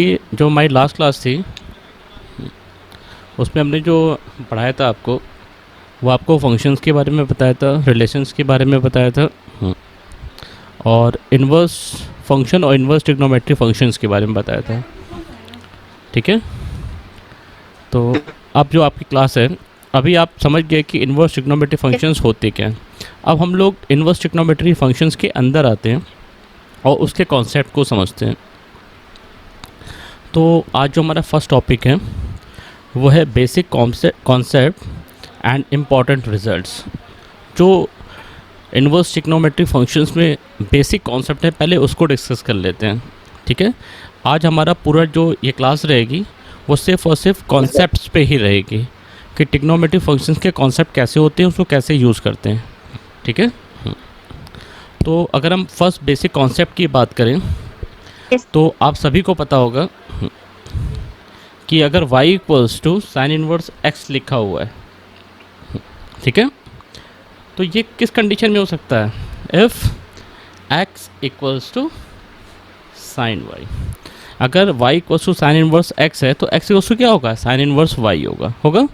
ये जो हमारी लास्ट क्लास थी उसमें हमने जो पढ़ाया था आपको, वो आपको फंक्शंस के बारे में बताया था, रिलेशंस के बारे में बताया था, और इन्वर्स फंक्शन और इन्वर्स ट्रिग्नोमेट्री फंक्शंस के बारे में बताया था। ठीक है, तो अब जो आपकी क्लास है, अभी आप समझ गए कि इन्वर्स ट्रिग्नोमेट्री फंक्शंस होते क्या हैं। अब हम लोग इन्वर्स ट्रिग्नोमेट्री फंक्शंस के अंदर आते हैं और उसके कॉन्सेप्ट को समझते हैं। तो आज जो हमारा फर्स्ट टॉपिक है वो है basic concept and important results. जो इन्वर्स ट्रिग्नोमेट्री फंक्शंस में बेसिक कॉन्सेप्ट है, पहले उसको डिस्कस कर लेते हैं। ठीक है, आज हमारा पूरा जो ये क्लास रहेगी वो सिर्फ और सिर्फ कॉन्सेप्ट्स पे ही रहेगी कि ट्रिग्नोमेट्री फंक्शंस के कॉन्सेप्ट कैसे होते हैं, उसको कैसे यूज़ करते हैं। ठीक है, तो अगर हम फर्स्ट बेसिक कॉन्सेप्ट की बात करें तो आप सभी को पता होगा कि अगर y equals to sine inverse x लिखा हुआ है, ठीक है, तो ये किस कंडीशन में हो सकता है? If x equals to sine y। अगर y equals to sine inverse x है तो x इक्वल्स टू क्या होगा? साइन इनवर्स y होगा।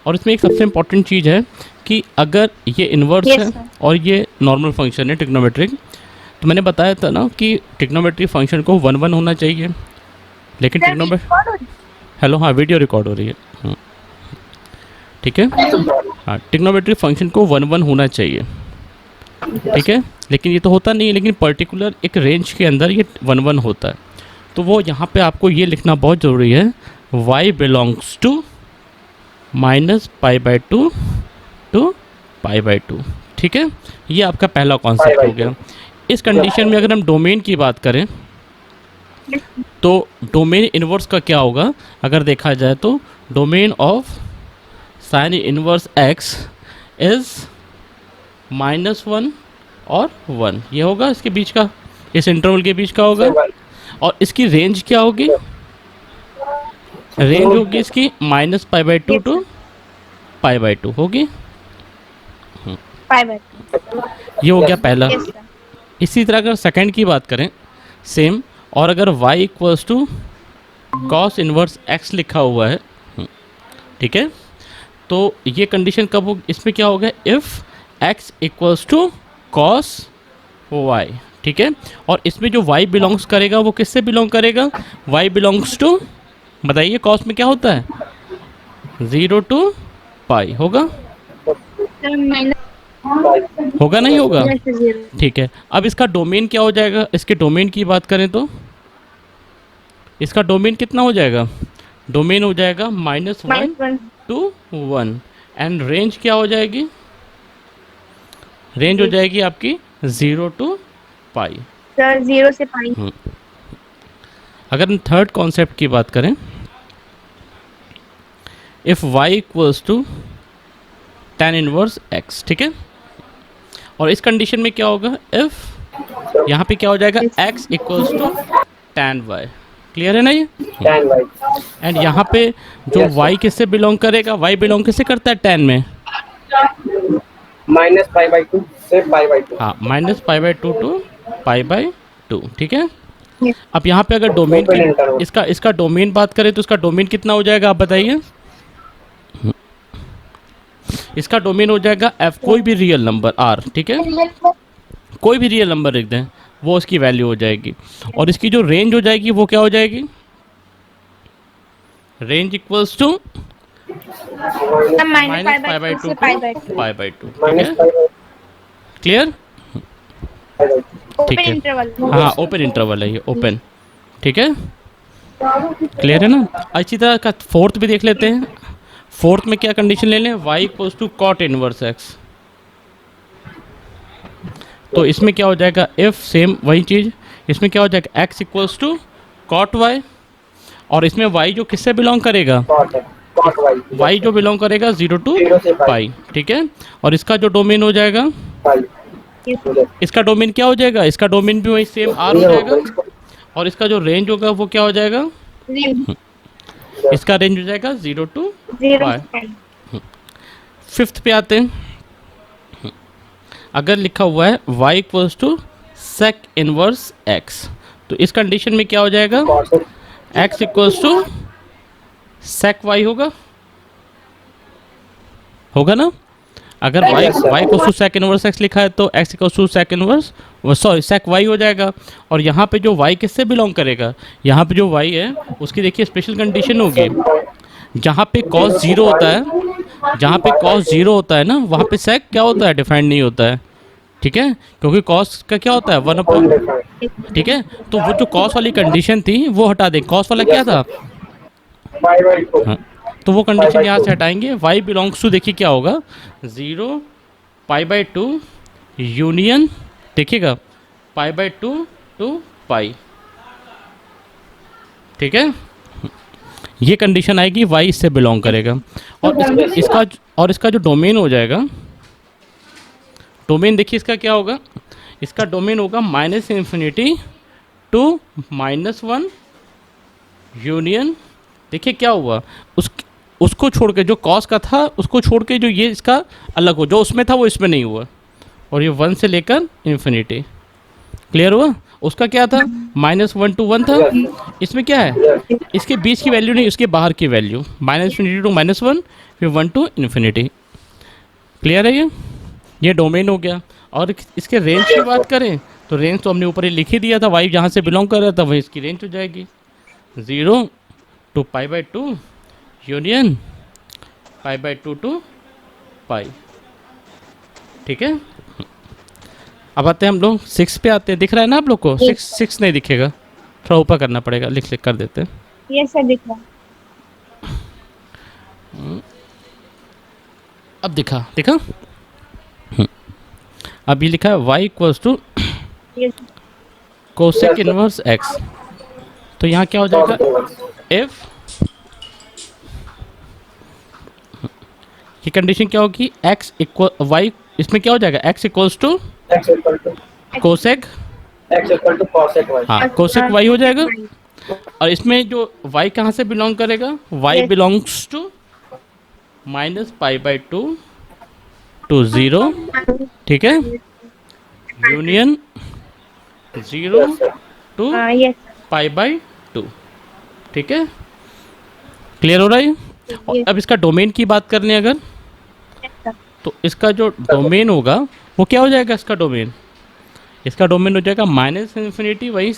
और इसमें एक सबसे इम्पॉर्टेंट चीज़ है कि अगर ये इन्वर्स है और ये नॉर्मल फंक्शन है ट्रिग्नोमेट्रिक, तो मैंने बताया था ना कि ट्रिग्नोमेट्री फंक्शन को 1 1 होना चाहिए, लेकिन हेलो, हाँ वीडियो रिकॉर्ड हो रही है। ठीक है, हाँ ट्रिग्नोमेट्री फंक्शन को 1 1 होना चाहिए, ठीक है, लेकिन ये तो होता नहीं है, लेकिन पर्टिकुलर एक रेंज के अंदर ये 1 1 होता है। तो वो यहाँ पे आपको ये लिखना बहुत ज़रूरी है, y बिलोंग्स टू -π/2 टू π/2। ठीक है, ये आपका पहला कॉन्सेप्ट हो गया। इस कंडीशन में अगर हम डोमेन की बात करें तो डोमेन इन्वर्स का क्या होगा? अगर देखा जाए तो domain of sine inverse x is -1 और 1, ये होगा इसके बीच का, इस इंटरवल के बीच का होगा। और इसकी रेंज क्या होगी? रेंज होगी इसकी -π/2 टू π/2 होगी। ये हो गया पहला। इसी तरह अगर सेकंड की बात करें, सेम, और अगर y equals to cos inverse x लिखा हुआ है, ठीक है, तो ये कंडीशन कब हो? इसमें क्या होगा? If x equals to cos y। ठीक है, और इसमें जो y बिलोंग्स करेगा वो किससे बिलोंग करेगा? y बिलोंग्स टू, बताइए कॉस में क्या होता है? 0 टू पाई होगा नहीं होगा? ठीक है, अब इसका डोमेन क्या हो जाएगा? इसके डोमेन की बात करें तो इसका डोमेन कितना हो जाएगा? डोमेन हो जाएगा -1 टू 1, एंड रेंज क्या हो जाएगी? रेंज हो जाएगी आपकी 0 टू पाई। 0 से पाई। अगर हम थर्ड कॉन्सेप्ट की बात करें, if y equals to tan inverse x, ठीक है, और इस कंडीशन में क्या होगा? इफ़ यहाँ पे क्या हो जाएगा? x equals to tan y। Clear है ना ये? एंड यहाँ पे जो y किससे बिलोंग करेगा? y बिलोंग किससे करता है tan में? -π/2 से π/2। हाँ, -π/2 टू π/2। ठीक है, अब यहाँ पे अगर डोमेन की इसका डोमेन बात करें तो इसका डोमेन कितना हो जाएगा? आप बताइए। इसका डोमेन हो जाएगा f, कोई भी रियल नंबर r, ठीक है, कोई भी रियल नंबर लिख दें, वो इसकी वैल्यू हो जाएगी। और इसकी जो रेंज हो जाएगी वो क्या हो जाएगी? Range equals to -π/2 to π/2। ठीक है, क्लियर? ठीक है, हाँ ओपन इंटरवल है ये, ओपन। ठीक है, क्लियर है ना? अच्छी तरह का फोर्थ भी देख लेते हैं। फोर्थ में क्या कंडीशन ले लें? y equals to cot inverse x। तो इसमें क्या हो जाएगा? इफ सेम वही चीज़, इसमें क्या हो जाएगा? x equals to cot y, और इसमें y जो किससे बिलोंग करेगा? y जो बिलोंग करेगा 0 टू पाई। ठीक है, और इसका जो डोमेन हो जाएगा, इसका डोमेन क्या हो जाएगा? इसका डोमेन भी वही सेम r हो जाएगा, और इसका जो रेंज होगा वो क्या हो जाएगा? इसका रेंज हो जाएगा 0 टू पाई। फिफ्थ पे आते हैं। अगर लिखा हुआ है y equals to sec inverse x, तो इस कंडीशन में क्या हो जाएगा? X equals to sec y होगा ना। अगर y Yes, sir. y equals to sec inverse x लिखा है तो x equals to sec inverse sorry sec y हो जाएगा। और यहाँ पे जो y किससे बिलोंग करेगा, यहाँ पे जो y है उसकी देखिए स्पेशल कंडीशन होगी, जहाँ पे cos जीरो होता है, जहाँ पे cos जीरो होता है ना वहाँ पे sec क्या होता है, डिफाइंड नहीं होता है, ठीक है, क्योंकि cos का क्या होता है 1 अपॉन, ठीक है। तो वो जो cos वाली कंडीशन थी वो हटा दें, cos वाला क्या था, Pi by 2. हाँ, तो वो कंडीशन यहाँ से हटाएंगे, y बिलोंग्स टू देखिए क्या होगा 0 पाई बाई 2 यूनियन, देखिएगा पाई बाई 2 टू पाई, ठीक है, ये कंडीशन आएगी, y इससे बिलोंग करेगा। और इसका जो डोमेन हो जाएगा, डोमेन देखिए इसका क्या होगा, इसका डोमेन होगा माइनस इन्फिनिटी टू -1 यूनियन, देखिए क्या हुआ, उसको छोड़ के जो कॉस का था उसको छोड़ के जो ये इसका अलग हो, जो उसमें था वो इसमें नहीं हुआ, और ये 1 से लेकर इन्फिनिटी, क्लियर हुआ। उसका क्या था -1 टू 1 था, इसमें क्या है, इसके बीच की वैल्यू नहीं, उसके बाहर की वैल्यू, -इन्फिनिटी टू -1 फिर 1 टू इन्फिनिटी, क्लियर है ये डोमेन हो गया। और इसके रेंज की बात करें तो रेंज तो हमने ऊपर ही लिख ही दिया था, वाई जहाँ से बिलोंग कर रहा था वही इसकी रेंज हो जाएगी 0 to pi by 2 union pi by 2 to pi, ठीक है। अब आते हैं हम लोग 6 पे आते हैं, दिख रहा है ना आप लोग को, 6 नहीं दिखेगा, थोड़ा ऊपर करना पड़ेगा, लिख कर देते हैं। यस सर दिख रहा अब दिखा अब ये लिखा है y equals to yes cosec inverse x, तो यहाँ क्या हो जाएगा f, ये कंडीशन क्या होगी x इक्वल y, इसमें क्या हो जाएगा x equals to X equal to cosec, cosec y. हाँ कोसेक y हो जाएगा। और इसमें जो y कहाँ से बिलोंग करेगा, y Yes. Belongs to -π/2 to 0, ठीक है, union 0 Yes, sir. To yes π/2, ठीक है, क्लियर हो रहा है। और अब इसका डोमेन की बात करने अगर, तो इसका जो डोमेन होगा वो क्या हो जाएगा, इसका डोमेन हो जाएगा -इन्फिनिटी वही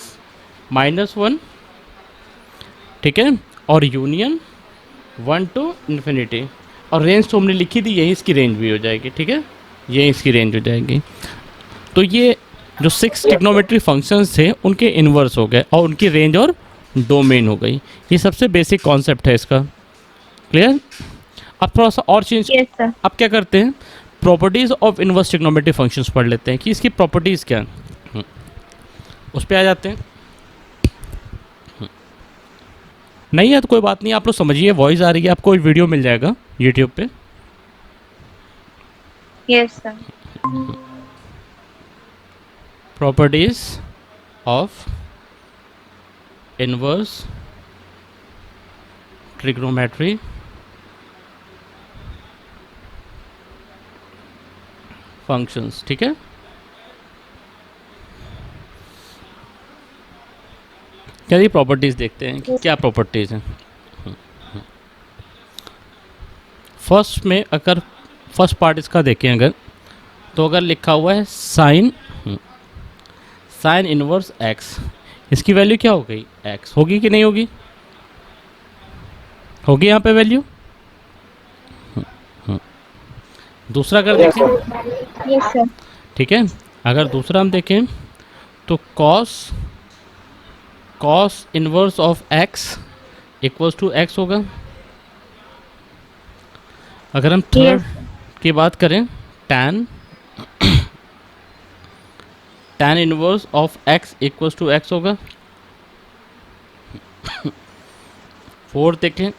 -1, ठीक है, और यूनियन 1 टू इन्फिनिटी, और रेंज तो हमने लिखी थी, यही इसकी रेंज भी हो जाएगी, ठीक है, यही इसकी रेंज हो जाएगी। तो ये जो 6 ट्रिग्नोमेट्री फंक्शंस थे उनके इन्वर्स हो गए और उनकी रेंज और डोमेन हो गई, ये सबसे बेसिक कॉन्सेप्ट है इसका, क्लियर। अब थोड़ा सा और चेंज, यस सर अब क्या करते हैं, properties of inverse trigonometry functions पढ़ लेते हैं कि इसकी प्रॉपर्टीज़ क्या हैं, उस पर आ जाते हैं। नहीं है तो कोई बात नहीं, आप लोग समझिए, वॉइस आ रही है आपको, वीडियो मिल जाएगा यूट्यूब पे। Yes sir properties of inverse trigonometry functions, ठीक है। चलिए प्रॉपर्टीज़ देखते हैं कि क्या प्रॉपर्टीज़ हैं। फर्स्ट में अगर फर्स्ट पार्ट इसका देखें अगर, तो अगर लिखा हुआ है साइन इनवर्स एक्स, इसकी वैल्यू क्या हो गई, एक्स होगी कि नहीं होगी, होगी यहाँ पे वैल्यू। दूसरा अगर देखें, यस सर ठीक है, अगर दूसरा हम देखें तो cos inverse of x equals to x होगा। अगर हम थर्ड की बात करें, tan inverse of x equals to x होगा। फोर्थ देखें,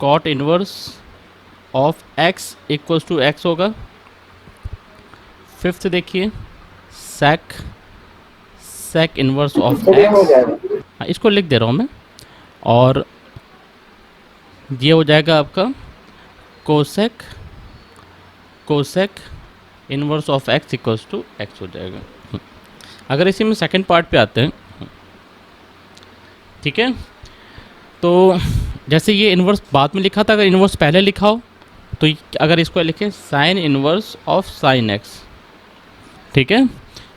cot inverse of x equals to x होगा। फिफ्थ देखिए sec इनवर्स ऑफ हो x, जाएगा. हाँ इसको लिख दे रहा हूँ मैं, और ये हो जाएगा आपका cosec inverse of x equals to x हो जाएगा। अगर इसी में सेकंड पार्ट पे आते हैं, ठीक है। तो जैसे ये इन्वर्स बाद में लिखा था, अगर इन्वर्स पहले लिखा हो तो अगर इसको लिखें sign inverse of sine x, ठीक है,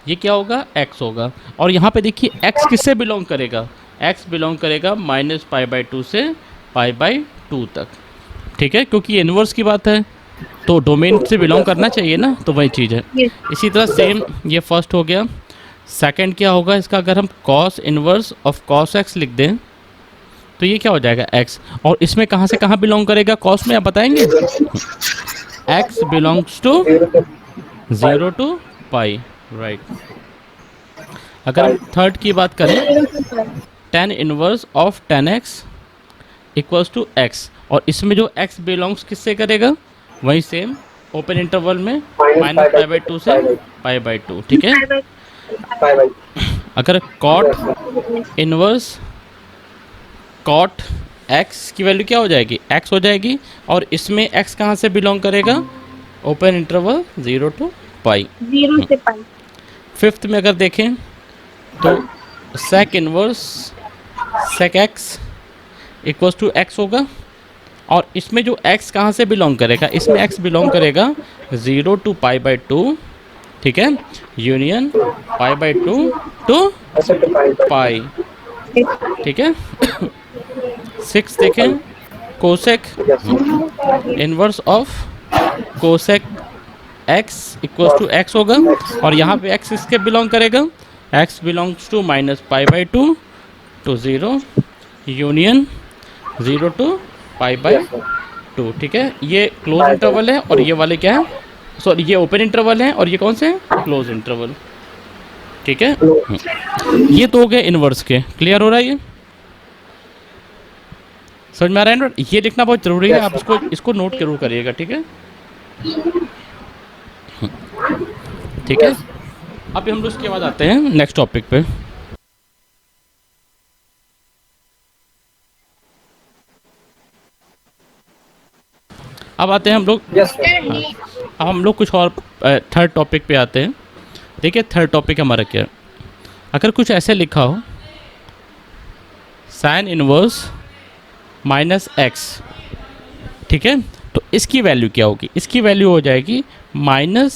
ये क्या होगा, एक्स होगा। और यहाँ पे देखिए एक्स किससे बिलोंग करेगा, एक्स बिलोंग करेगा -π/2 से π/2 तक, ठीक है, क्योंकि ये इन्वर्स की बात है तो डोमेन से बिलोंग करना चाहिए ना, तो वही चीज़ है। Yes. इसी तरह सेम ये फर्स्ट हो गया। सेकंड क्या होगा इसका, अगर हम cos inverse of cos x लिख दें तो ये क्या हो जाएगा, एक्स। और इसमें कहाँ से कहाँ बिलोंग करेगा, कॉस में आप बताएंगे, x belongs to 0 to pi, right. अगर हम थर्ड की बात करें, tan inverse of tan x equals to x, और इसमें जो x बिलोंग्स किससे करेगा, वही सेम ओपन इंटरवल में -π/2 से π/2, ठीक है। अगर cot इनवर्स cot x की वैल्यू क्या हो जाएगी, x हो जाएगी, और इसमें x कहाँ से बिलोंग करेगा, ओपन इंटरवल 0 to पाई। 0 से पाई। फिफ्थ में अगर देखें तो sec inverse sec x equals to x होगा, और इसमें जो x कहाँ से बिलोंग करेगा, इसमें x बिलोंग करेगा 0 to π/2, ठीक है, यूनियन π/2 टू पाई, ठीक है। सिक्स देखें, cosec inverse of cosec x equals to x होगा, और यहाँ पे x इसके बिलोंग करेगा, x belongs to -π/2 to 0 union 0 to π/2, ठीक है। ये क्लोज इंटरवल है और ये वाले क्या है, सॉरी ये ओपन इंटरवल है और ये कौन से हैं, क्लोज इंटरवल, ठीक है। ये तो हो गए इनवर्स के, क्लियर हो रहा है, ये समझ में आ रहा है ना, ये लिखना बहुत ज़रूरी है, आप इसको नोट जरूर करिएगा, ठीक है, ठीक है। अब हम लोग इसके बाद आते हैं नेक्स्ट टॉपिक पे। अब आते हैं हम लोग, अब हम लोग कुछ और थर्ड टॉपिक पे आते हैं। देखिए थर्ड टॉपिक हमारा क्या है, अगर कुछ ऐसे लिखा हो साइन इनवर्स -x, ठीक है, तो इसकी वैल्यू क्या होगी, इसकी वैल्यू हो जाएगी माइनस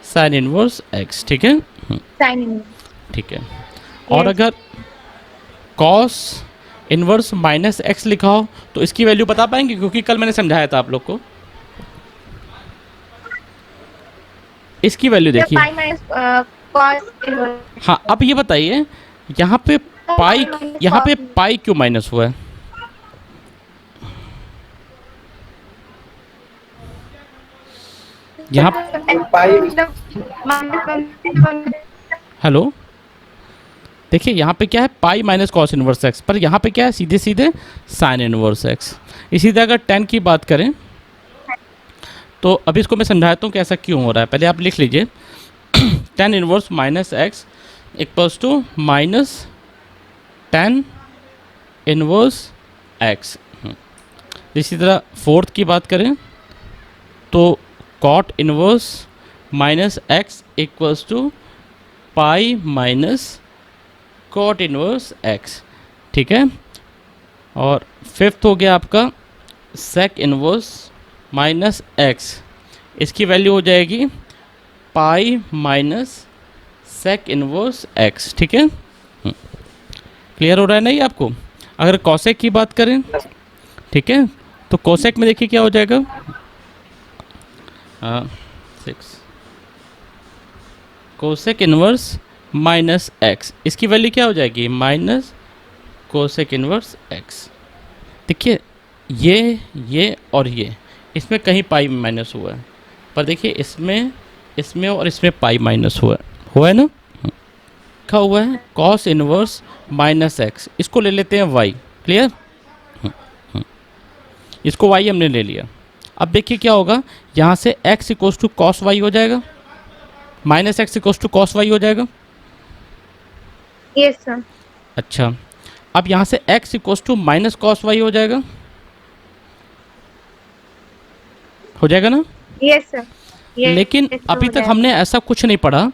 साइन इनवर्स x, ठीक है, साइन इनवर्स। ठीक है। और अगर कॉस इनवर्स -x लिखा हो तो इसकी वैल्यू बता पाएंगे, क्योंकि कल मैंने समझाया था आप लोग को। इसकी वैल्यू देखिए, पाई माइनस कॉस इनवर्स। हाँ अब ये बताइए यहाँ पे पाई क्यों माइनस हुआ है, यहाँ हेलो देखिए यहाँ पे क्या है, पाई माइनस कॉस इनवर्स एक्स, पर यहाँ पे क्या है, सीधे सीधे साइन इनवर्स एक्स। इसी तरह अगर tan की बात करें तो अभी इसको मैं समझाता हूँ कि ऐसा क्यों हो रहा है, पहले आप लिख लीजिए tan inverse -x equals to minus tan inverse x। इसी तरह फोर्थ की बात करें तो cot inverse -x equals to pi minus cot inverse x, ठीक है। और फिफ्थ हो गया आपका sec इनवर्स -x, इसकी वैल्यू हो जाएगी pi minus sec inverse x, ठीक है। क्लियर हो रहा है नहीं आपको। अगर cosec की बात करें, ठीक है, तो cosec में देखिए क्या हो जाएगा, 6 कोसेक इनवर्स -x, इसकी वैल्यू क्या हो जाएगी, माइनस कोसेक इनवर्स x। देखिए ये और ये, इसमें कहीं पाई माइनस हुआ है, पर देखिए इसमें और इसमें पाई माइनस हुआ है ना, लिखा हुआ है cos इनवर्स -x, इसको ले लेते हैं y, क्लियर, इसको y हमने ले लिया। अब देखिए क्या होगा, यहाँ से x equals to cos y हो जाएगा, -x equals to cos y हो जाएगा, यस सर। अच्छा अब यहाँ से x equals to minus cos y हो जाएगा ना, यस सर। लेकिन अभी तक हमने ऐसा कुछ नहीं पढ़ा,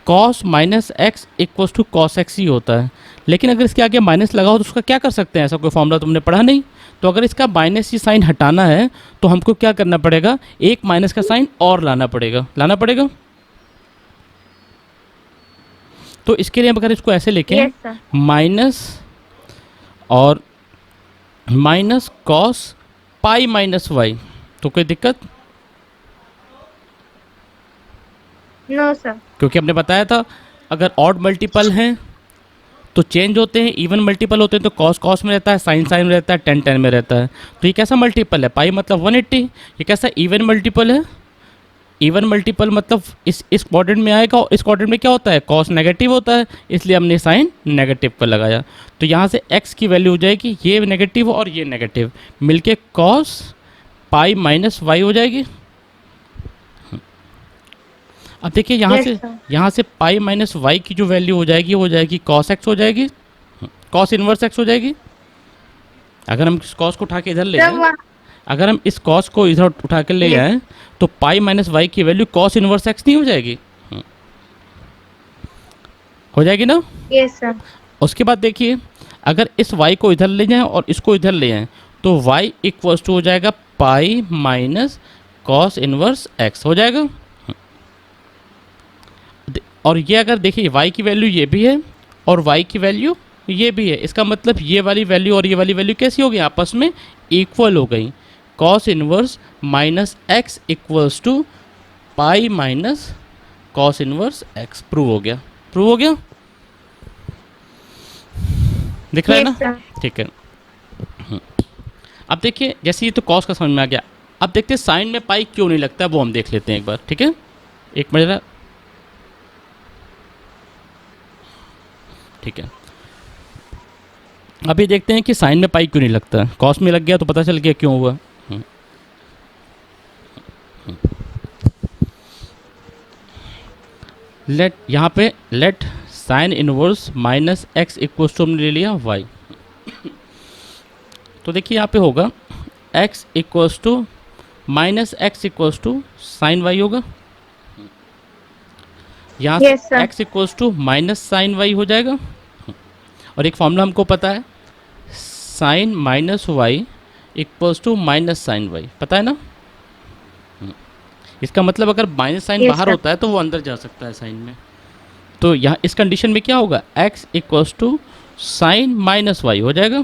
cos -x equals to cos X ही होता है, लेकिन अगर इसके आगे माइनस लगा हो तो उसका क्या कर सकते हैं, ऐसा कोई फॉर्मूला तुमने पढ़ा नहीं। तो अगर इसका माइनस की साइन हटाना है तो हमको क्या करना पड़ेगा, एक माइनस का साइन और लाना पड़ेगा। तो इसके लिए हम अगर इसको ऐसे लिखें, Yes, sir. माइनस और minus cos pi minus y, तो कोई दिक्कत, No, sir. क्योंकि हमने बताया था अगर ऑड मल्टीपल हैं तो चेंज होते हैं, इवन मल्टीपल होते हैं तो कॉस कॉस में रहता है, साइन साइन में रहता है, टेन टेन में रहता है। तो ये कैसा मल्टीपल है, पाई मतलब 180, ये कैसा इवन मल्टीपल है। इवन मल्टीपल मतलब इस क्वाड्रेंट में आएगा, और इस क्वाड्रेंट में क्या होता है, कॉस नेगेटिव होता है, इसलिए हमने साइन नेगेटिव पर लगाया। तो यहाँ से x की वैल्यू हो जाएगी, ये नेगेटिव और ये नेगेटिव मिलके कॉस पाई माइनस वाई हो जाएगी। अब देखिए Yes, sir. यहाँ से पाई माइनस वाई की जो वैल्यू हो जाएगी वो हो जाएगी कॉस एक्स हो जाएगी, कॉस इन्वर्स एक्स हो जाएगी। अगर हम इस कॉस को उठा के इधर ले Sir, आए, अगर हम इस कॉस को इधर उठा के ले Yes. आए तो पाई माइनस वाई की वैल्यू कॉस इन्वर्स एक्स नहीं हो जाएगी, हो जाएगी ना। Yes, sir. उसके बाद देखिए अगर इस y को इधर ले जाएं और इसको इधर ले आएँ तो y इक्वल्स टू हो जाएगा पाई माइनस कॉस इन्वर्स एक्स हो जाएगा। और ये अगर देखिए y की वैल्यू ये भी है और y की वैल्यू ये भी है, इसका मतलब ये वाली वैल्यू और ये वाली वैल्यू कैसी हो गई, आपस में इक्वल हो गई। Cos inverse minus x equals to pi minus cos inverse x, prove हो गया, दिख रहा है Yes, ना, sir. ठीक है। अब देखिए जैसे ये तो कॉस का समझ में आ गया, अब देखते हैं साइन में पाई क्यों नहीं लगता, वो हम देख लेते हैं एक बार, ठीक है। एक मिनट, ठीक है। अभी देखते हैं कि साइन में पाई क्यों नहीं लगता, कॉस में लग गया तो पता चल गया क्यों हुआ। लेट यहाँ पे let sine inverse minus x equals to हमने ले लिया वाई। तो देखिए यहाँ पे होगा x equals to minus x equals to sine y होगा, यहाँ Yes, से sir. x equals to minus sine y हो जाएगा। और एक फॉर्मूला हमको पता है, sine minus y equals to minus sine y, पता है ना। इसका मतलब अगर माइनस साइन Yes, बाहर sir. होता है तो वो अंदर जा सकता है साइन में। तो यहाँ इस कंडीशन में क्या होगा, x equals to sine minus y हो जाएगा,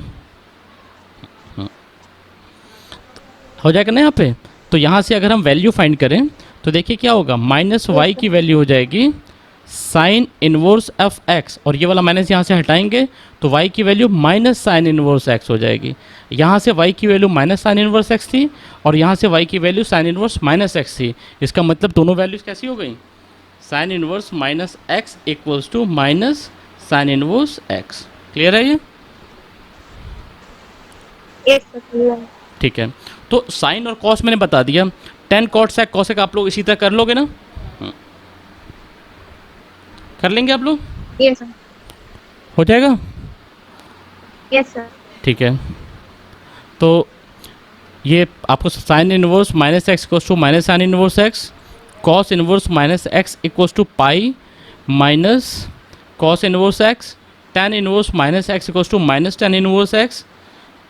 हो जाएगा ना यहाँ पे। तो यहाँ से अगर हम वैल्यू फाइंड करें तो देखिए क्या होगा, माइनस वाई की वैल्यू हो जाएगी साइन इनवर्स एफ एक्स, और ये वाला माइनस यहाँ से हटाएंगे तो y की value minus sine inverse x हो जाएगी। यहाँ से y की value minus sine inverse x थी और यहाँ से y की value sine inverse minus x थी। इसका मतलब दोनों वैल्यूज़ कैसी हो गई, sine inverse minus x equals to minus sine inverse x. Clear है ये, Yes, sir. Clear. ठीक है। तो साइन और कॉस मैंने बता दिया, टेन कॉट सेक कॉसेक आप लोग इसी तरह कर लोगे ना, कर लेंगे आप लोग, Yes, sir. हो जाएगा, Yes, sir. ठीक है। तो ये आपको sine inverse minus x equals to minus sine inverse x, cos inverse minus x equals to pi minus cos inverse X, tan inverse minus x equals to minus tan inverse X,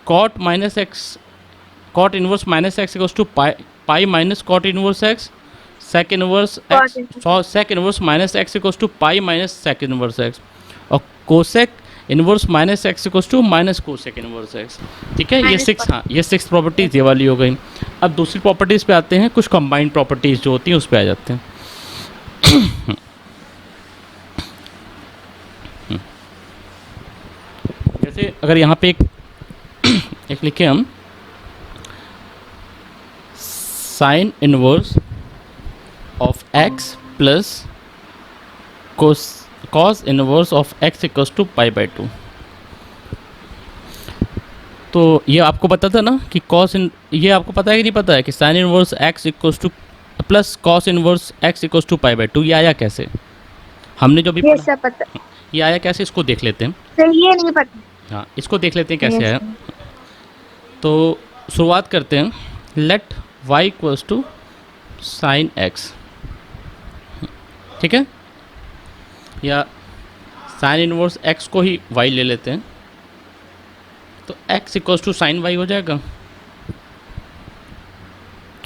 cot minus X cot inverse minus x equals to pi minus cot inverse X, sec inverse Cot X sec inverse minus x equals to pi minus sec inverse X, और cosec inverse minus x equals to minus cosec inverse x. ठीक है, ये Minus six, cot. हाँ ये six properties ये वाली हो गई। अब दूसरी प्रॉपर्टीज़ पे आते हैं, कुछ कंबाइंड प्रॉपर्टीज़ जो होती हैं उस पे आ जाते हैं। जैसे अगर यहाँ पे एक लिखे हम sine inverse of x plus cos inverse of x equals to pi by 2। तो ये आपको पता था ना कि ये आपको पता है कि नहीं पता है कि sine inverse x equals to plus cos inverse x equals to pi by 2, ये आया कैसे, हमने जो भी Yes, पढ़ा sir. पता. ये आया कैसे, इसको देख लेते हैं। Sir, ये नहीं पता. हाँ इसको देख लेते हैं कैसे Yes, आया। sir. तो शुरुआत करते हैं, let y equals to sine x, ठीक है, या साइन इनवर्स एक्स को ही वाई ले लेते हैं, तो x equals to sine y हो जाएगा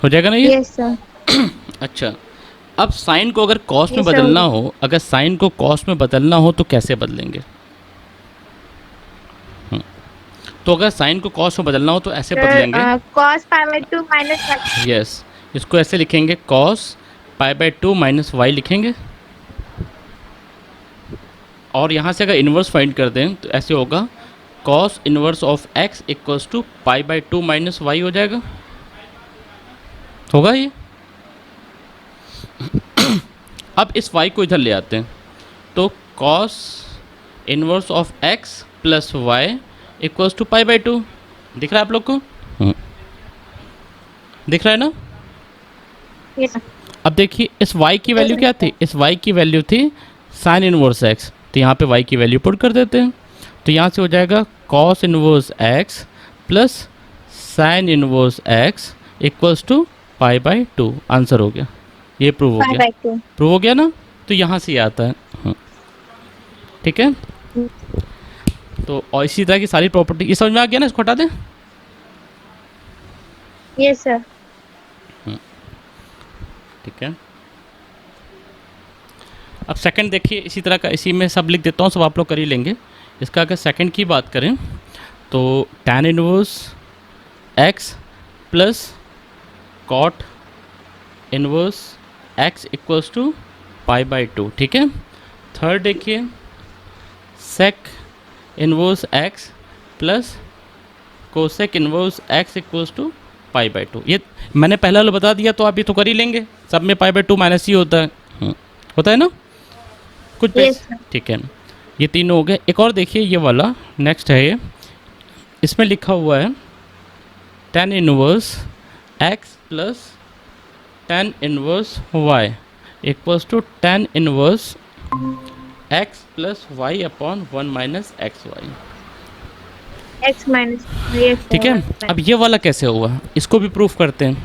ना ये? Yes sir. अच्छा, अब साइन को अगर कॉस में Yes, sir. बदलना हो, अगर साइन को कॉस में बदलना हो तो कैसे बदलेंगे? तो अगर साइन को कॉस में बदलना हो तो ऐसे बदलेंगे। cos pi by 2 minus y। Yes, इसको ऐसे लिखेंगे, cos pi by 2 minus y लिखेंगे, और यहाँ से अगर इन्वर्स फाइंड कर दें तो ऐसे होगा, cos inverse of x equals to pi by 2 minus y हो जाएगा, होगा ये। अब इस y को इधर ले आते हैं, तो cos inverse of x plus y equals to pi by 2, दिख रहा है आप लोग को? दिख रहा है ना? Yes sir. अब देखिए इस y की वैल्यू क्या थी? इस y की वैल्यू थी साइन इनवर्स x, तो यहाँ पे y की वैल्यू पुट कर देते हैं, तो यहाँ से हो जाएगा cos inverse x plus sine inverse x equals to pi by 2। Answer हो गया, ये प्रूव हो pi गया। by 2। प्रूव हो गया ना? तो यहाँ से ये आता है, ठीक है। तो और इसी तरह की सारी प्रॉपर्टी, ये समझ में आ गया ना? इसको हटा दें। Yes sir. ठीक है, अब सेकंड देखिए, इसी तरह का, इसी में सब लिख देता हूँ, सब आप लोग कर ही लेंगे। इसका अगर सेकंड की बात करें तो tan inverse x plus cot inverse x equals to pi by 2, ठीक है। थर्ड देखिए, sec inverse x plus cosec inverse x equals to pi by 2। ये मैंने पहले वाला बता दिया, तो आप ये तो कर ही लेंगे, सब में पाई बाई 2 माइनस ही होता है, होता है ना कुछ Yes, sir. ठीक है, ये तीनों हो गए। एक और देखिए, ये वाला नेक्स्ट है, ये इसमें लिखा हुआ है tan inverse x plus tan inverse y equals to tan inverse x plus y upon 1 minus x y, x minus। Yes sir. ठीक है। अब ये वाला कैसे हुआ, इसको भी प्रूफ करते हैं।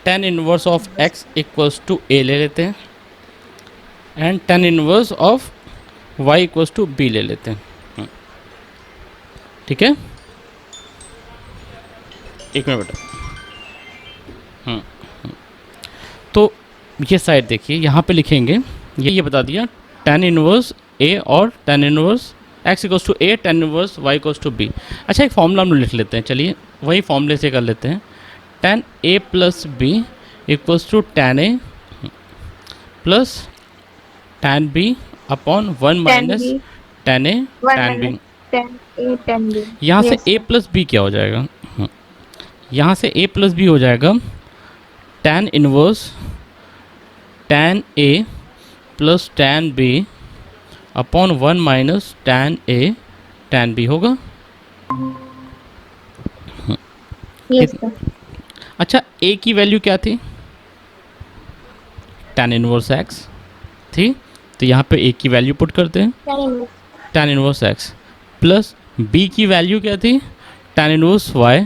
tan inverse of x equals to a ले लेते हैं, and tan inverse of y equals to b ले लेते हैं, ठीक है। एक मिनट बेटा, तो ये साइड देखिए, यहाँ पे लिखेंगे, ये बता दिया tan इनवर्स a और tan inverse x equals to a, tan inverse y equals to b। अच्छा, एक फॉर्मूला हम लोग लिख लेते हैं, चलिए वही फॉर्मूले से कर लेते हैं। tan a plus b equals to tan a plus tan b upon 1 minus tan a tan b। tan b। यहाँ से Yes, a प्लस बी क्या हो जाएगा? यहाँ से a प्लस बी हो जाएगा tan inverse tan a plus tan b upon 1 minus tan a tan b होगा। Yes sir. अच्छा, a की वैल्यू क्या थी? tan इनवर्स x थी, तो यहाँ पे a की वैल्यू पुट करते हैं, tan inverse x plus b की वैल्यू क्या थी? tan inverse y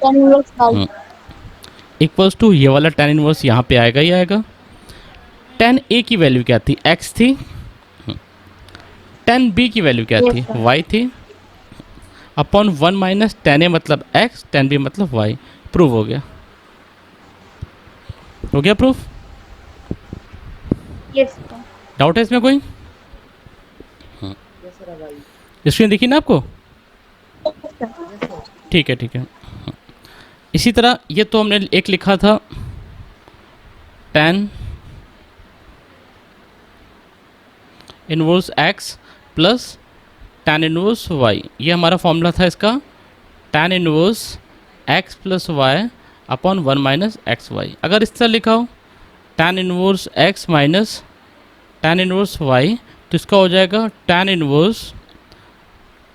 tan inverse y। Equals to, ये वाला tan इनवर्स यहाँ पे आएगा ही आएगा। tan a की वैल्यू क्या थी? x थी। tan b की वैल्यू क्या थी? Yes, sir. y थी, अपॉन 1 माइनस tan a मतलब x, tan b मतलब y। प्रूव हो गया, हो गया प्रूफ। Yes sir. डाउट है इसमें कोई? स्क्रीन दिखी ना आपको? ठीक है, ठीक है। इसी तरह ये तो हमने एक लिखा था tan inverse x plus tan inverse y, ये हमारा फॉर्मूला था इसका, tan inverse x plus y upon 1 minus x y. अगर इस तरह लिखा हो tan inverse x minus tan inverse y, तो इसका हो जाएगा tan inverse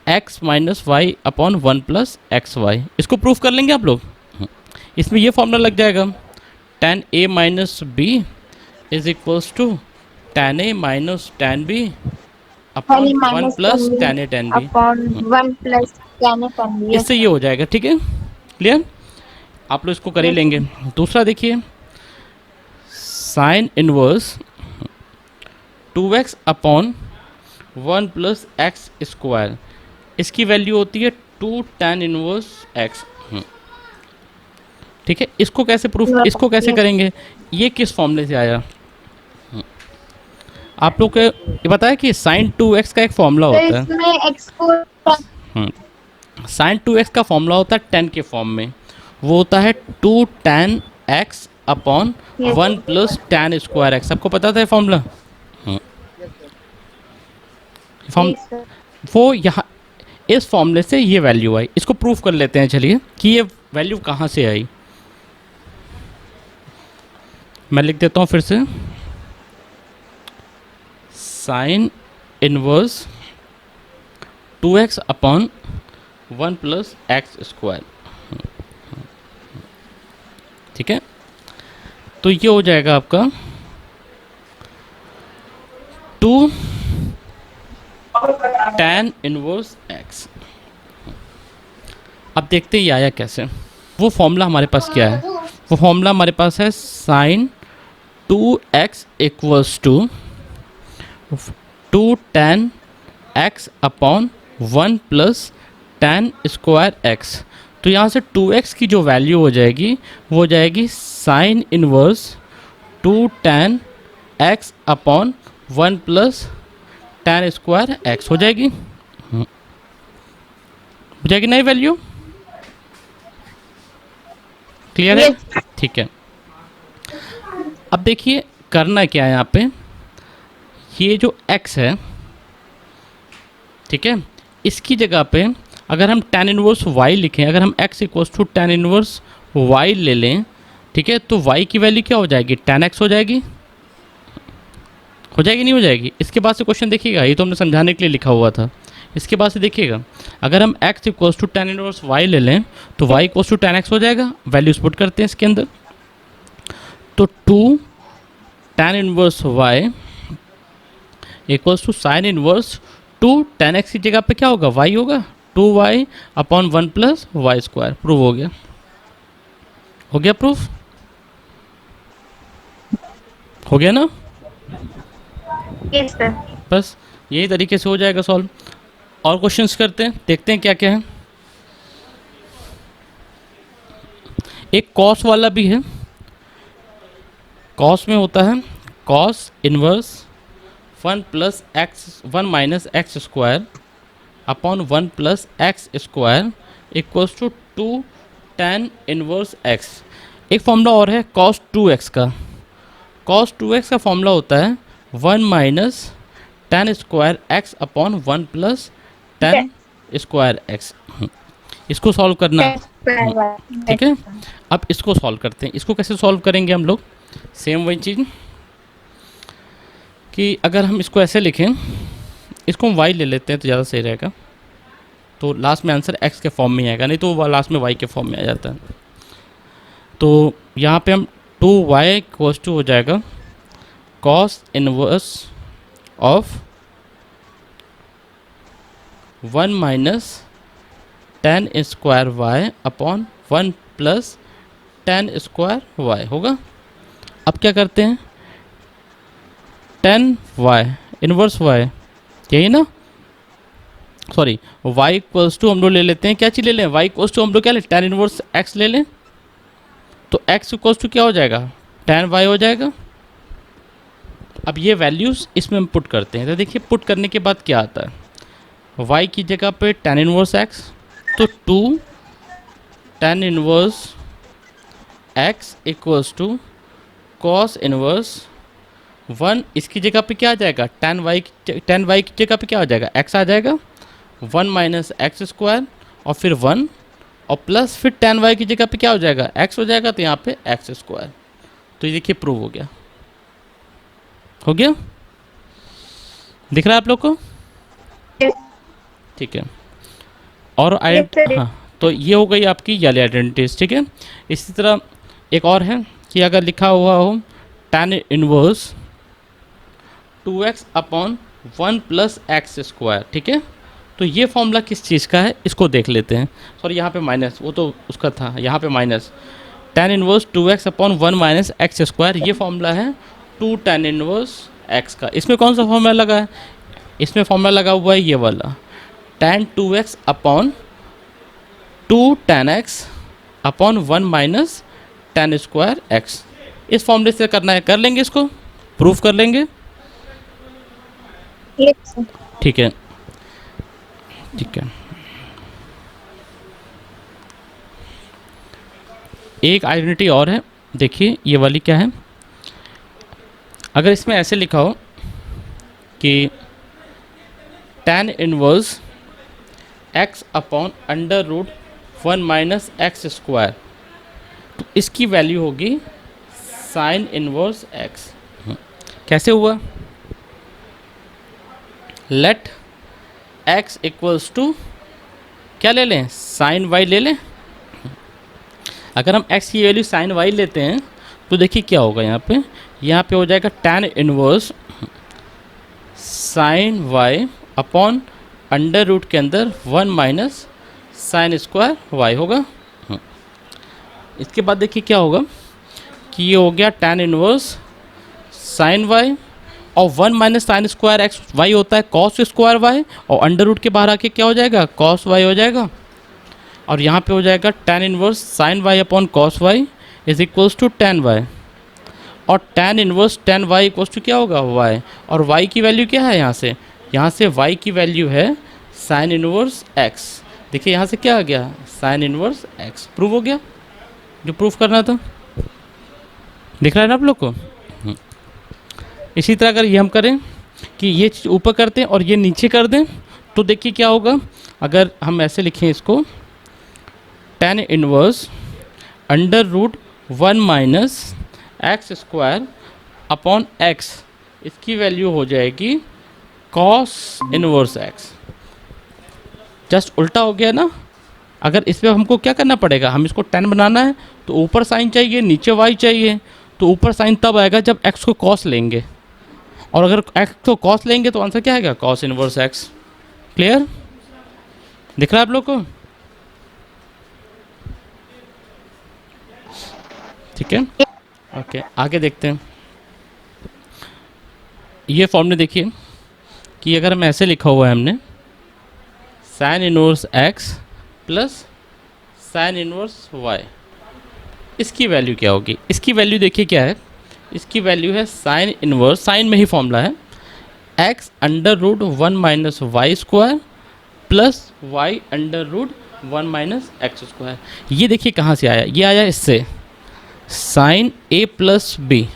x minus y upon 1 plus x y. इसको प्रूफ कर लेंगे आप लोग, इसमें ये फॉर्मूला लग जाएगा, tan a minus b is equals to tan a minus tan b upon 1 plus tan a tan b, upon 1 plus tan a tan b। इससे ये हो जाएगा, ठीक है, क्लियर। आप लोग इसको कर ही लेंगे। दूसरा देखिए, sine inverse 2x upon 1 plus x square, इसकी वैल्यू होती है 2 tan इनवर्स एक्स। ठीक है, इसको कैसे प्रूफ, इसको कैसे Yes. करेंगे, ये किस फॉर्मूले से आया? आप लोग को ये बताया कि साइन 2x का एक फॉर्मूला तो होता है। इसमें x को साइन 2x का फॉर्मूला होता है tan के फॉर्म में, वो होता है 2 tan x upon Yes. 1 plus tan square x. आपको पता था ये फॉर्मूला? Form Yes, sir. वो यहाँ इस फॉर्मूले से ये वैल्यू आई। इसको प्रूफ कर लेते हैं चलिए कि ये वैल्यू कहाँ से आई। मैं लिख देता हूँ फिर से, sine inverse 2x upon 1 plus x square. ठीक है, तो ये हो जाएगा आपका 2 tan इनवर्स x। अब देखते हैं ये आया कैसे। वो फॉर्मूला हमारे पास क्या है? वो फॉर्मूला हमारे पास है sine 2x equals to 2 tan x upon 1 plus tan square x। तो यहाँ से 2x की जो वैल्यू हो जाएगी वो हो जाएगी sine inverse 2 tan x upon 1 plus tan square x हो जाएगी। हो जाएगी नई वैल्यू, क्लियर है? Yes. ठीक है, अब देखिए करना क्या है यहाँ पे, ये जो x है, ठीक है, इसकी जगह पे अगर हम tan इनवर्स y लिखें, अगर हम x equals to tan inverse y ले लें, ठीक है, तो y की वैल्यू क्या हो जाएगी? tan x हो जाएगी। हो जाएगी नहीं हो जाएगी? इसके बाद से क्वेश्चन देखिएगा, ये तो हमने समझाने के लिए लिखा हुआ था। इसके बाद से देखिएगा, अगर हम x equals to tan inverse y ले लें तो y equals to tan x हो जाएगा। वैल्यूज पुट करते हैं इसके अंदर, तो 2 tan inverse y equals to sine inverse 2 tan x की जगह पे क्या होगा? y होगा, 2y upon 1 plus y square. Prove हो गया, हो गया प्रूफ, हो गया ना? Yes, sir. बस यही तरीके से हो जाएगा सॉल्व। और क्वेश्चंस करते हैं, देखते हैं क्या क्या है। एक कॉस वाला भी है। कॉस में होता है cos inverse 1 plus x 1 minus x square upon 1 plus x square equals to 2 tan inverse x. एक फॉर्मूला और है कॉस 2x का। कॉस 2x का फॉर्मूला होता है 1 minus tan square x upon 1 plus tan square x. इसको solve करना है, That's square y. ठीक है। अब इसको सॉल्व करते हैं। इसको कैसे सॉल्व करेंगे हम लोग? सेम वही चीज़ कि अगर हम इसको ऐसे लिखें, इसको हम y ले लेते हैं तो ज़्यादा सही रहेगा, तो लास्ट में आंसर x के फॉर्म में ही आएगा, नहीं तो वो लास्ट में y के फॉर्म में आ जाता है। तो यहाँ पे हम 2y इक्वल्स टू हो जाएगा cos inverse of 1 minus tan square y upon 1 plus tan square y होगा। अब क्या करते हैं, tan y इनवर्स y, यही ना, सॉरी y इक्वल्स टू हम लोग ले लेते हैं, क्या चीज़ ले लें, y इक्वल्स टू हम लोग क्या ले, tan इनवर्स x ले लें, तो x इक्वल्स टू क्या हो जाएगा, tan y हो जाएगा। अब ये वैल्यूज़ इसमें हम पुट करते हैं, तो देखिए पुट करने के बाद क्या आता है, y की जगह पे tan इनवर्स x, तो 2 tan inverse x equals to cos inverse 1, इसकी जगह पे क्या आ जाएगा, tan y की जगह पे क्या हो जाएगा, x आ जाएगा, 1 माइनस एक्स स्क्वायर और फिर 1 और प्लस फिर tan y की जगह पे क्या हो जाएगा, x हो जाएगा, तो यहाँ पे एक्स स्क्वायर। तो ये देखिए प्रूव हो गया, हो गया, दिख रहा है आप लोग को? Yes. ठीक है। और Yes, sir. हाँ, तो ये हो गई आपकी वाली आइडेंटिटीज, ठीक है। इसी तरह एक और है कि अगर लिखा हुआ हो tan inverse 2x upon 1 plus x square, ठीक है, तो ये फॉर्मूला किस चीज़ का है, इसको देख लेते हैं। सॉरी यहाँ पे माइनस, वो तो उसका था, यहाँ पे minus tan inverse 2x upon 1 minus x square, ये फॉर्मूला है 2 tan इनवर्स x का। इसमें कौन सा फॉर्मूला लगा है, इसमें फॉर्मूला लगा हुआ है ये वाला, tan 2x upon 2 tan x upon 1 minus tan square x। इस फॉर्मूले से करना है, कर लेंगे, इसको प्रूफ कर लेंगे। Yes, sir. ठीक है, ठीक है। एक आइडेंटिटी और है, देखिए ये वाली क्या है। अगर इसमें ऐसे लिखा हो कि tan inverse x upon under root 1 minus x square, तो इसकी वैल्यू होगी साइन इनवर्स x। कैसे हुआ? लेट x इक्वल्स टू क्या ले लें, साइन y ले लें। अगर हम x की वैल्यू साइन y लेते हैं तो देखिए क्या होगा, यहाँ पे हो जाएगा tan inverse sine y upon under root के अंदर 1 माइनस साइन स्क्वायर y होगा। इसके बाद देखिए क्या होगा कि ये हो गया tan इनवर्स साइन y, और 1 minus sine square x y होता है कॉस स्क्वायर वाई, और अंडर रूट के बाहर आके क्या हो जाएगा, कॉस वाई हो जाएगा। और यहाँ पे हो जाएगा tan inverse sine y upon cos y is equals to tan y, और tan inverse tan y equals to क्या होगा, y, और y की वैल्यू क्या है, यहाँ से y की वैल्यू है साइन इनवर्स x। देखिए यहाँ से क्या आ गया, साइन इनवर्स x। प्रूव हो गया जो प्रूफ करना था। दिख रहा है ना आप लोग को? इसी तरह अगर ये हम करें कि ये चीज़ ऊपर करते हैं और ये नीचे कर दें, तो देखिए क्या होगा। अगर हम ऐसे लिखें इसको, tan inverse under root 1 minus x square upon x, इसकी वैल्यू हो जाएगी कॉस इनवर्स x। जस्ट उल्टा हो गया ना। अगर इस पर हमको क्या करना पड़ेगा, हम इसको tan बनाना है तो ऊपर साइन चाहिए, नीचे y चाहिए। तो ऊपर साइन तब आएगा जब x को cos लेंगे, और अगर x को cos लेंगे तो आंसर क्या आएगा, cos इनवर्स x। क्लियर? दिख रहा है आप लोग को? ठीक है, ओके आगे देखते हैं। ये फॉर्मूले देखिए कि अगर हम ऐसे लिखा हुआ है हमने, sign inverse x plus sine inverse y, इसकी वैल्यू क्या होगी। इसकी वैल्यू देखिए क्या है, इसकी वैल्यू है साइन इनवर्स, साइन में ही फॉर्मूला है, x under root 1 minus Y square plus y under root 1 minus x square. ये देखिए कहाँ से आया, ये आया इससे, sine a plus b.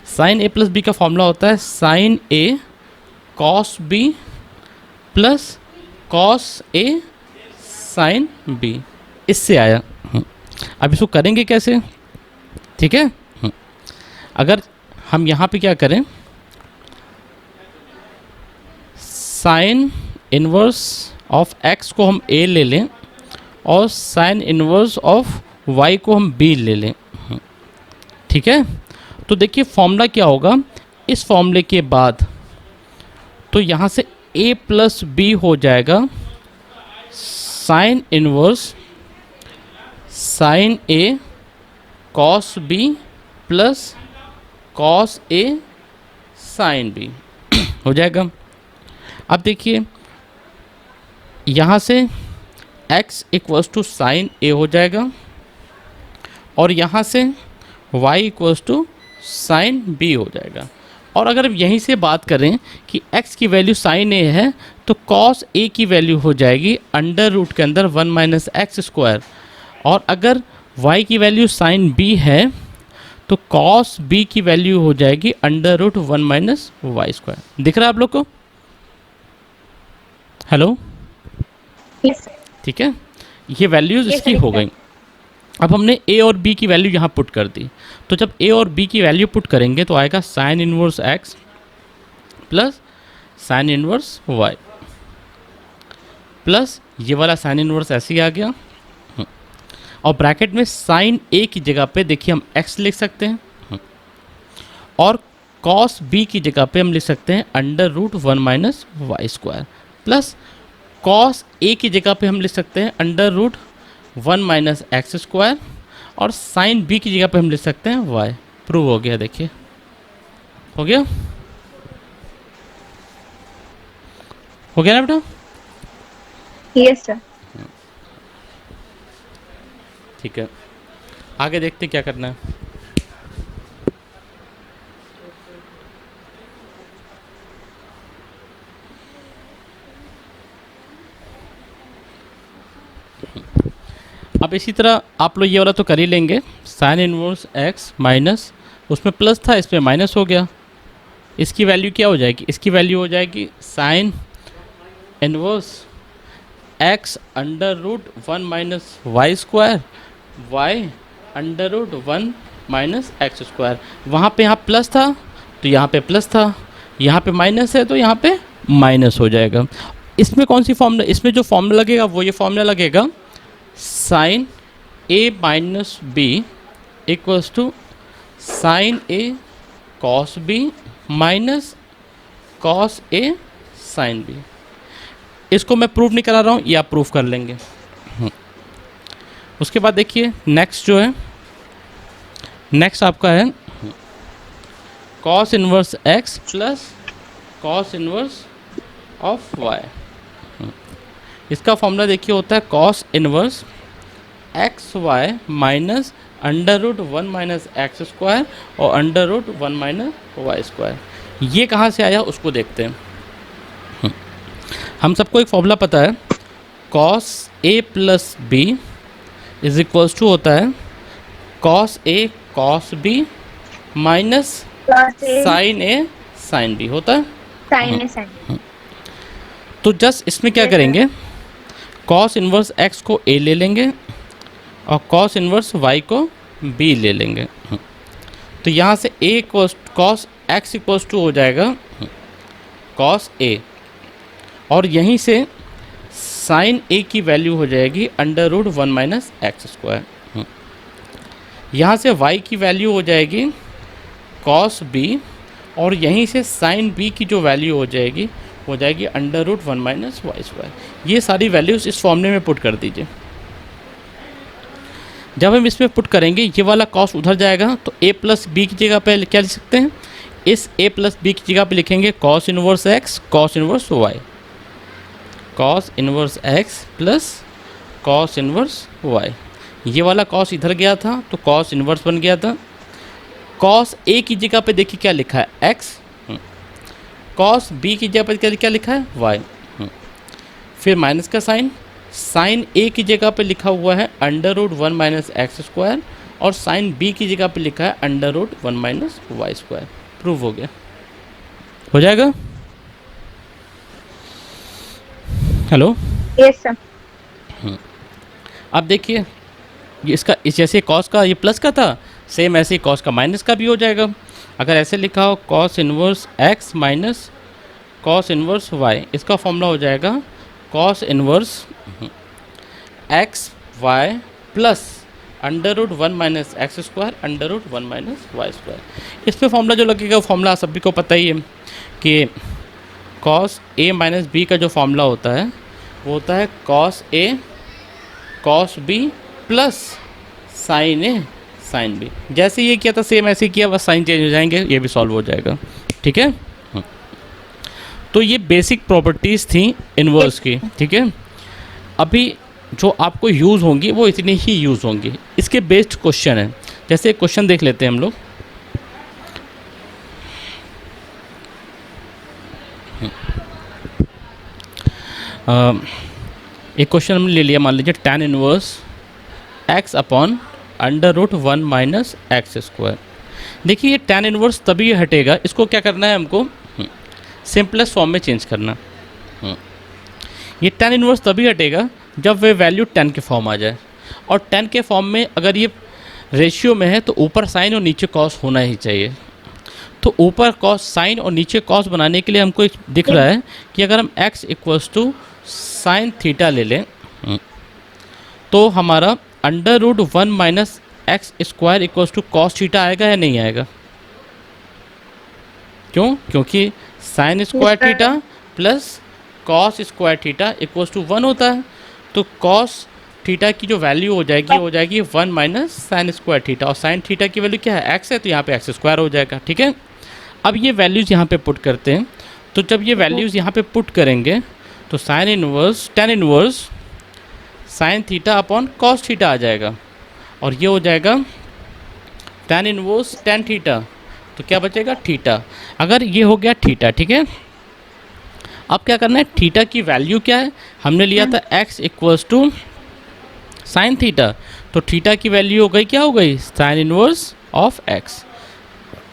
Sine a plus b का फॉर्मूला होता है sine a cos b plus cos a sine b। इससे आया। अब इसको करेंगे कैसे, ठीक है। अगर हम यहाँ पे क्या करें, साइन इनवर्स ऑफ x को हम a ले लें और साइन इनवर्स ऑफ y को हम b ले लें, ठीक है। तो देखिए फॉर्मूला क्या होगा इस फॉर्मूले के बाद, तो यहाँ से a प्लस बी हो जाएगा sine inverse sine a cos b plus cos a sine b हो जाएगा। अब देखिए यहाँ से x equals to sine a हो जाएगा, और यहाँ से y equals to sine b हो जाएगा। और अगर हम यहीं से बात करें कि x की वैल्यू साइन a है, तो कॉस a की वैल्यू हो जाएगी अंडर रूट के अंदर 1 माइनस एक्स स्क्वायर, और अगर y की वैल्यू साइन b है तो कॉस b की वैल्यू हो जाएगी under root 1 minus Y square. दिख रहा है आप लोग को? Hello, Yes, sir. ठीक है। ये वैल्यूज़ Yes, इसकी sir. हो गई। अब हमने a और b की वैल्यू यहाँ पुट कर दी, तो जब a और b की वैल्यू पुट करेंगे तो आएगा sign inverse x plus sine inverse y plus ये वाला साइन इनवर्स ऐसे ही आ गया, और ब्रैकेट में साइन a की जगह पे देखिए हम x लिख सकते हैं, और कॉस b की जगह पे हम लिख सकते हैं under root 1 minus Y square, plus cos a की जगह पे हम लिख सकते हैं under root 1 minus x square, और साइन b की जगह पे हम लिख सकते हैं y। प्रूव हो गया, देखिए हो गया। हो गया ना बेटा? Yes, sir. ठीक है, आगे देखते क्या करना है। अब इसी तरह आप लोग ये वाला तो कर ही लेंगे, साइन इनवर्स एक्स माइनस, उसमें प्लस था इसमें माइनस हो गया, इसकी वैल्यू क्या हो जाएगी? इसकी वैल्यू हो जाएगी sine inverse x under root 1 minus Y square, y under root 1 minus x square. वहाँ पे यहाँ प्लस था तो यहाँ पे प्लस था, यहाँ पे माइनस है तो यहाँ पे माइनस हो जाएगा। इसमें कौन सी फॉर्मूला, इसमें जो फॉर्मूला लगेगा वो ये फॉर्मूला लगेगा, sine a minus b equals to sine a cos b minus cos a sine b. इसको मैं प्रूफ नहीं करा रहा हूँ, ये आप प्रूफ कर लेंगे। उसके बाद देखिए नेक्स्ट जो है, नेक्स्ट आपका है cos inverse x plus cos inverse of Y. इसका फॉर्मूला देखिए होता है cos inverse x Y minus under root 1 minus x square और under root 1 minus Y square. ये कहाँ से आया उसको देखते हैं। हम सबको एक फॉर्मूला पता है, cos a plus b is equals to होता है cos a cos b minus Plus A sine a sine b होता है। sin A sin. तो जस्ट इसमें क्या करेंगे, कॉस इनवर्स एक्स को ए ले लेंगे और कॉस इनवर्स वाई को बी ले लेंगे। तो यहाँ से ए कॉस एक्स इक्वल्स टू हो जाएगा कॉस ए, और यहीं से साइन ए की वैल्यू हो जाएगी under root 1 minus x square. यहाँ से वाई की वैल्यू हो जाएगी कॉस बी, और यहीं से साइन बी की जो वैल्यू हो जाएगी under root 1 minus Y square. ये सारी वैल्यूज़ इस फॉर्मूले में पुट कर दीजिए। जब हम इसमें पुट करेंगे ये वाला कॉस उधर जाएगा तो a प्लस बी की जगह पे क्या लिख सकते हैं, इस a प्लस बी की जगह पे लिखेंगे cos inverse x cos inverse y, cos inverse x plus cos inverse y. ये वाला कॉस इधर गया था तो कॉस इनवर्स बन गया था। कॉस ए की जगह पे देखिए क्या लिखा है एक्स, कॉस बी की जगह पे क्या लिखा है वाई, फिर माइनस का साइन, साइन ए की जगह पे लिखा हुआ है under root 1 minus x square, और साइन बी की जगह पे लिखा है under root 1 minus Y square. Prove हो गया, हो जाएगा। Hello, Yes, sir. अब देखिए इसका इस जैसे कॉस का ये प्लस का था, सेम ऐसे ही कॉस का माइनस का भी हो जाएगा। अगर ऐसे लिखा हो cos inverse x minus cos inverse y, इसका फॉर्मूला हो जाएगा cos inverse x y plus under root 1 minus x square under root 1 minus Y square. इसमें फॉर्मूला जो लगेगा वो फॉर्मूला सभी को पता ही है कि कॉस ए माइनस बी का जो फॉर्मूला होता है वो होता है cos a cos B plus sign a sine B. जैसे ये किया था सेम ऐसे ही किया, बस साइन चेंज हो जाएंगे, ये भी सॉल्व हो जाएगा। ठीक है, तो ये बेसिक प्रॉपर्टीज़ थी इन्वर्स की। ठीक है, अभी जो आपको यूज़ होंगी वो इतनी ही यूज़ होंगी। इसके बेस्ड क्वेश्चन है, जैसे एक क्वेश्चन देख लेते हैं हम लोग। एक क्वेश्चन हमने ले लिया, मान लीजिए tan inverse x upon under root 1 minus x square. देखिए ये tan इनवर्स तभी हटेगा, इसको क्या करना है हमको सिंपलेस्ट फॉर्म में चेंज करना। ये tan इनवर्स तभी हटेगा जब वे वैल्यू tan के फॉर्म आ जाए, और tan के फॉर्म में अगर ये रेशियो में है तो ऊपर साइन और नीचे कॉस होना ही चाहिए। तो ऊपर कॉस साइन और नीचे कॉस बनाने के लिए हमको एक दिख रहा है कि अगर हम x equals to sine theta ले लें तो हमारा under root 1 minus x square equals to cos theta आएगा या नहीं आएगा? क्यों? क्योंकि sine square theta plus cos square theta equals to 1 होता है। तो कॉस थीटा की जो वैल्यू हो जाएगी 1 माइनस साइन स्क्वायर थीटा, और साइन थीटा की वैल्यू क्या है? एक्स है, तो यहाँ पे एक्स स्क्वायर हो जाएगा। ठीक है, अब ये वैल्यूज़ यहाँ पे पुट करते हैं। तो जब ये वैल्यूज़ यहाँ पे पुट करेंगे तो sine inverse tan inverse sine theta upon cos theta आ जाएगा, और ये हो जाएगा टेन इनवर्स टेन थीटा, तो क्या बचेगा थीटा। अगर ये हो गया थीटा, ठीक है, अब क्या करना है, थीटा की वैल्यू क्या है, हमने लिया था x equals to sine theta, तो थीटा की वैल्यू हो गई, क्या हो गई, साइन इनवर्स ऑफ x।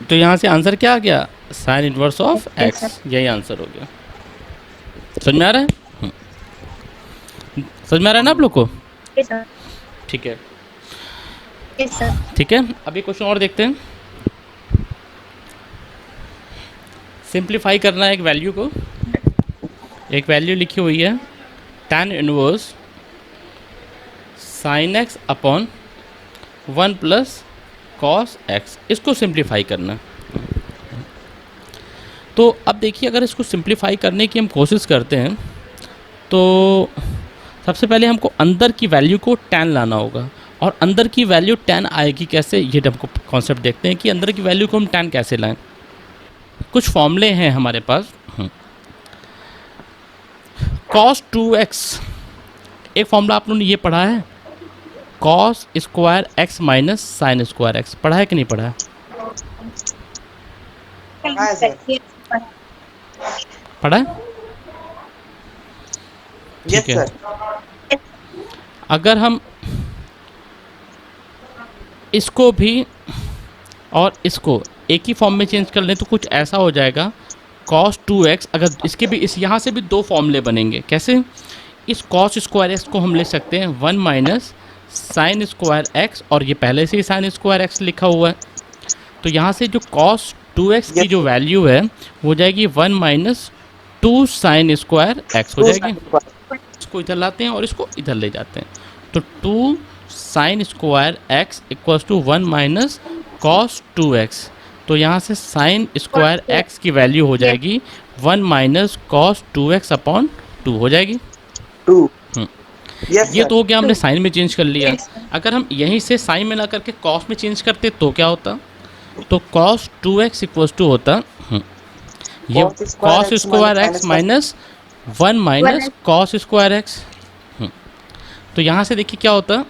तो यहाँ से आंसर क्या आ गया, साइन इनवर्स ऑफ x, यही आंसर हो गया। समझ में आ रहा है? समझ में आ रहा है ना आप लोग को? Yes, sir. ठीक है, Yes, sir. ठीक है। अभी क्वेश्चन और देखते हैं। सिंप्लीफाई करना है एक वैल्यू को, एक वैल्यू लिखी हुई है tan inverse sine x upon 1 plus cos x, इसको सिंप्लीफाई करना। तो अब देखिए, अगर इसको सिंप्लीफाई करने की हम कोशिश करते हैं तो सबसे पहले हमको अंदर की वैल्यू को tan लाना होगा, और अंदर की वैल्यू tan आएगी कैसे, ये हमको कॉन्सेप्ट देखते हैं कि अंदर की वैल्यू को हम tan कैसे लाएं। कुछ फॉर्मूले हैं हमारे पास। cos 2x, एक फॉर्मूला आप लोगों ने ये पढ़ा है, cos square x minus sine square x, पढ़ा है कि नहीं पढ़ा है? Yes, sir. Yes, sir. पढ़ा है? यस ठीक है। सर। अगर हम इसको भी और इसको एक ही फॉर्म में चेंज कर लें तो कुछ ऐसा हो जाएगा, cos 2x, अगर इसके भी इस यहाँ से भी दो फॉर्मूले बनेंगे। कैसे? इस cos स्क्वायर एक्स को हम लिख सकते हैं 1 माइनस साइन स्क्वायर एक्स, और ये पहले से ही साइन स्क्वायर एक्स लिखा हुआ है, तो यहाँ से जो cos 2x की जो वैल्यू है वो हो जाएगी 1 माइनस 2 साइन स्क्वायर एक्स हो जाएगी। इसको इधर लाते हैं और इसको इधर ले जाते हैं, तो 2 sine square x equals to 1 minus cos 2x। तो यहाँ से साइन स्क्वायर एक्स की वैल्यू हो जाएगी 1 माइनस कॉस 2x अपॉन 2 हो जाएगी। 2 यस ये तो हो गया, हमने साइन में चेंज कर लिया। Yes, sir. अगर हम यहीं से साइन में ला करके कॉस में चेंज करते तो क्या होता, तो कॉस 2x इक्वल्स टू होता ये cos square x minus 1 minus cos square x. तो यहाँ से देखिए क्या होता,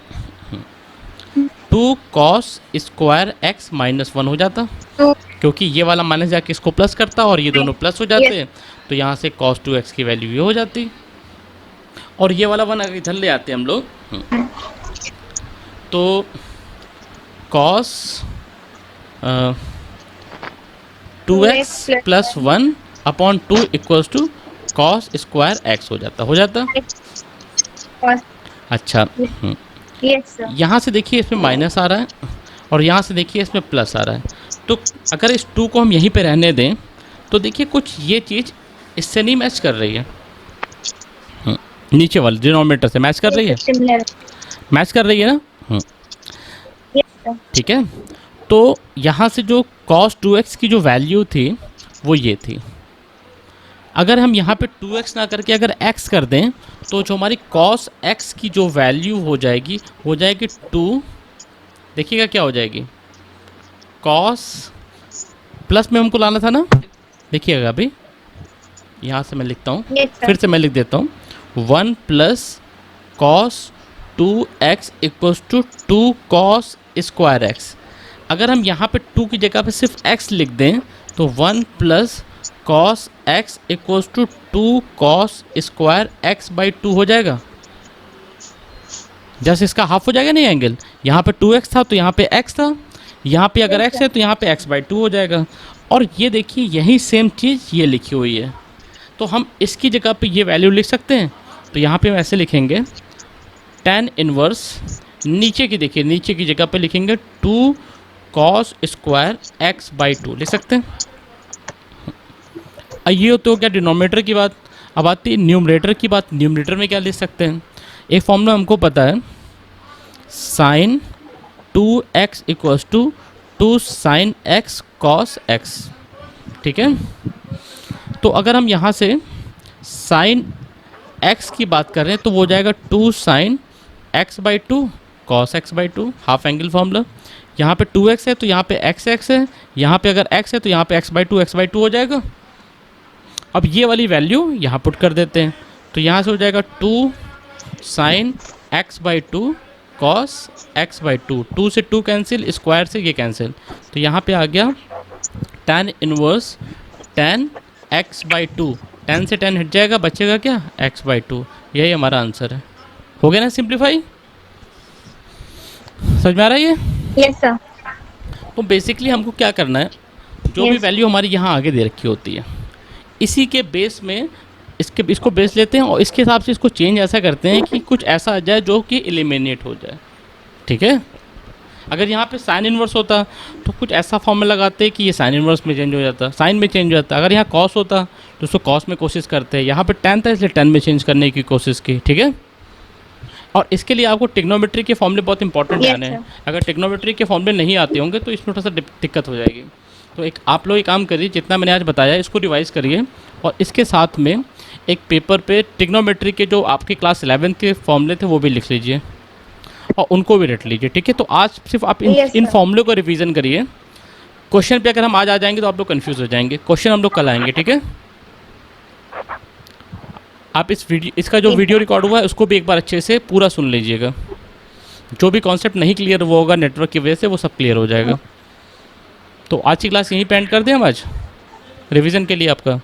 2 कॉस स्क्वायर एक्स माइनस 1 हो जाता, Two. क्योंकि ये वाला माइनस जाके इसको प्लस करता और ये दोनों प्लस हो जाते, तो यहाँ से cos 2x की वैल्यू ये हो जाती, और ये वाला 1 अगर इधर ले आते हम लोग, तो cos 2x plus 1 upon 2 equals to cos square x हो जाता। Cos. अच्छा, Yes, sir. यहाँ से देखिए इसमें माइनस आ रहा है, और यहाँ से देखिए इसमें प्लस आ रहा है, तो अगर इस 2 को हम यहीं पे रहने दें तो देखिए कुछ ये चीज़ इससे नहीं मैच कर रही है, नीचे वाले डिनोमिनेटर से मैच कर रही है, Similar. मैच कर रही है ना। Yes, sir. ठीक है, तो यहाँ से जो cos 2x की जो वैल्यू थी वो ये थी। अगर हम यहाँ पे 2x ना करके अगर x कर दें तो जो हमारी cos x की जो वैल्यू हो जाएगी 2, देखिएगा क्या हो जाएगी, cos प्लस में हमको लाना था ना, देखिएगा अभी यहाँ से मैं लिखता हूँ, Yes, sir. फिर से मैं लिख देता हूँ, 1 plus cos 2x equals to 2 cos square x. अगर हम यहाँ पे 2 की जगह पे सिर्फ x लिख दें तो 1 plus cos x equals to 2 cos square x by 2 हो जाएगा। जैसे इसका हाफ हो जाएगा नहीं एंगल, यहाँ पे 2x था तो यहाँ पे x था, यहाँ पे अगर x है तो यहाँ पे x बाई 2 हो जाएगा। और ये देखिए यही सेम चीज़ ये लिखी हुई है, तो हम इसकी जगह पे ये वैल्यू लिख सकते हैं। तो यहाँ पे हम ऐसे लिखेंगे tan इनवर्स, नीचे की देखिए नीचे की जगह पे लिखेंगे 2 cos स्क्वायर x बाई 2 लिख सकते हैं। ये तो क्या डिनोमिनेटर की बात। अब आती है न्यूमरेटर की बात। न्यूमरेटर में क्या लिख सकते हैं, एक फॉर्मूला हमको पता है, sine 2x equals to 2 sine x cos x। ठीक है, तो अगर हम यहाँ से साइन x की बात कर रहे हैं तो वो हो जाएगा 2 sine x by 2 cos x by 2, half angle formula. यहाँ पे 2x है तो यहाँ पे x है, यहाँ पे अगर x है तो यहाँ पे x बाई 2 हो जाएगा। अब ये वाली वैल्यू यहाँ पुट कर देते हैं, तो यहाँ से हो जाएगा 2 sine x by 2 cos x by 2, 2 से 2 कैंसिल, स्क्वायर से ये कैंसिल, तो यहाँ पे आ गया tan inverse tan x by 2, tan से tan हट जाएगा, बचेगा क्या x बाई 2, यही हमारा आंसर है। हो गया ना सिंप्लीफाई, समझ में आ रहा है ये? Yes, sir. तो बेसिकली हमको क्या करना है, जो भी Yes. वैल्यू हमारी यहाँ आगे दे रखी होती है, इसी के बेस में इसको बेस लेते हैं और इसके हिसाब से इसको चेंज ऐसा करते हैं कि कुछ ऐसा आ जाए जो कि एलिमिनेट हो जाए, ठीक है। अगर यहाँ पे साइन इनवर्स होता तो कुछ ऐसा फॉर्मूला लगाते कि ये साइन इनवर्स में चेंज हो जाता, साइन में चेंज हो जाता। अगर यहाँ कॉस होता तो उसको कॉस में कोशिश करते हैं, यहाँ पे टेन था इसलिए टेन में चेंज करने की कोशिश की, ठीक है। और इसके लिए आपको टिग्नोमेट्री के फॉर्मूले बहुत इंपॉर्टेंट Yes, आने हैं। sir. अगर टिग्नोमेट्री के फॉर्मूले नहीं आते होंगे तो इसमें थोड़ा सा दिक्कत हो जाएगी। तो एक आप लोग एक काम करिए, जितना मैंने आज बताया इसको रिवाइज़ करिए और इसके साथ में एक पेपर पे टिग्नोमेट्री के जो आपके क्लास 11 के फॉर्मूले थे वो भी लिख लीजिए और उनको भी रट लीजिए, ठीक है। तो आज सिर्फ आप Yes, इन sir. फॉर्मूले को रिवीजन करिए। क्वेश्चन पे अगर हम आज आ जाएंगे तो आप लोग कंफ्यूज हो जाएंगे, क्वेश्चन हम लोग कल आएंगे, ठीक है। आप इसका जो वीडियो रिकॉर्ड हुआ है उसको भी एक बार अच्छे से पूरा सुन लीजिएगा। जो भी कॉन्सेप्ट नहीं क्लियर हुआ होगा नेटवर्क की वजह से वो सब क्लियर हो जाएगा। तो आज की क्लास यहीं पे एंड कर दें हम आज रिवीजन के लिए आपका।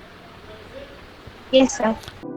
Yes, sir.